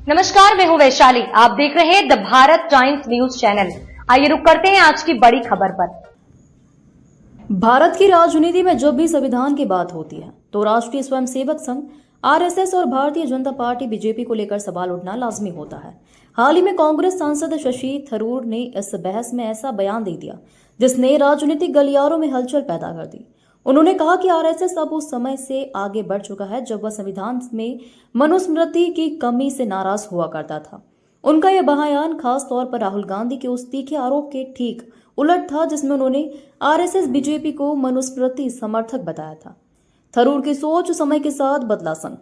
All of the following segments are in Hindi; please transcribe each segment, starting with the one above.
नमस्कार, मैं हूं वैशाली। आप देख रहे हैं the Bharat times news channel. आइए रुक करते हैं आज की बड़ी खबर पर। भारत की राजनीति में जब भी संविधान की बात होती है तो राष्ट्रीय स्वयंसेवक संघ आरएसएस और भारतीय जनता पार्टी बीजेपी को लेकर सवाल उठना लाजमी होता है। हाल ही में कांग्रेस सांसद शशि थरूर ने इस बहस में ऐसा बयान दे दिया जिसने राजनीतिक गलियारों में हलचल पैदा कर दी। उन्होंने कहा कि आरएसएस अब उस समय से आगे बढ़ चुका है जब वह संविधान में मनुस्मृति की कमी से नाराज हुआ करता था। उनका यह बयान खास तौर पर राहुल गांधी के उस तीखे आरोप के ठीक उलट था जिसमें उन्होंने आरएसएस बीजेपी को मनुस्मृति समर्थक बताया था। थरूर की सोच समय के साथ बदला संग।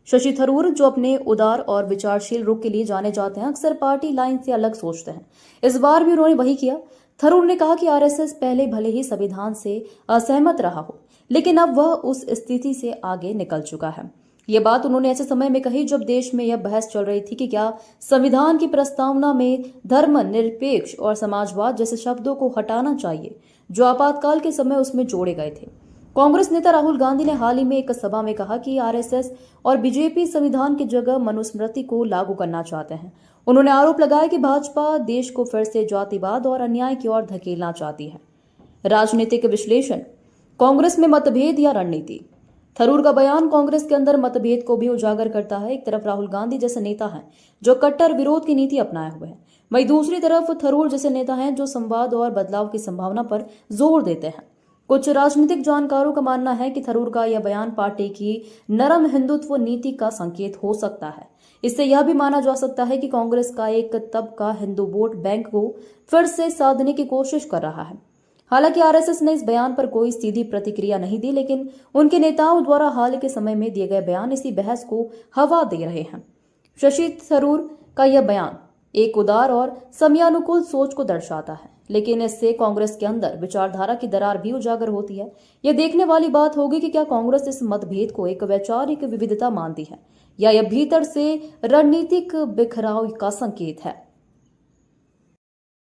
शशि थरूर, जो अपने उदार और विचारशील रुख के लिए जाने जाते हैं, अक्सर पार्टी लाइन से अलग सोचते हैं। इस बार भी उन्होंने वही किया। थरूर ने कहा कि आरएसएस पहले भले ही संविधान से असहमत रहा हो, लेकिन अब वह उस स्थिति से आगे निकल चुका है। ये बात उन्होंने ऐसे समय में कही जब देश में यह बहस चल रही थी कि क्या संविधान की प्रस्तावना में धर्मनिरपेक्ष और समाजवाद जैसे शब्दों को हटाना चाहिए जो आपातकाल के समय उसमें जोड़े गए थे। कांग्रेस नेता राहुल गांधी ने हाल ही में एक सभा में कहा कि आरएसएस और बीजेपी संविधान की जगह मनुस्मृति को लागू करना चाहते हैं। उन्होंने आरोप लगाया कि भाजपा देश को फिर से जातिवाद और अन्याय की ओर धकेलना चाहती है। राजनीतिक विश्लेषण, कांग्रेस में मतभेद या रणनीति। थरूर का बयान कांग्रेस के अंदर मतभेद को भी उजागर करता है। एक तरफ राहुल गांधी जैसे नेता हैं जो कट्टर विरोध की नीति अपनाए हुए हैं, वहीं दूसरी तरफ थरूर जैसे नेता हैं जो संवाद और बदलाव की संभावना पर जोर देते हैं। कुछ राजनीतिक जानकारों का मानना है कि थरूर का यह बयान पार्टी की नरम हिंदुत्व नीति का संकेत हो सकता है। इससे यह भी माना जा सकता है कि कांग्रेस का एक तबका हिंदू वोट बैंक को फिर से साधने की कोशिश कर रहा है। हालांकि आरएसएस ने इस बयान पर कोई सीधी प्रतिक्रिया नहीं दी, लेकिन उनके नेताओं द्वारा हाल के समय में दिए गए बयान इसी बहस को हवा दे रहे हैं। शशि थरूर का यह बयान एक उदार और समयानुकूल सोच को दर्शाता है, लेकिन इससे कांग्रेस के अंदर विचारधारा की दरार भी उजागर होती है। यह देखने वाली बात होगी कि क्या कांग्रेस इस मतभेद को एक वैचारिक विविधता मानती है या यह भीतर से रणनीतिक बिखराव का संकेत है।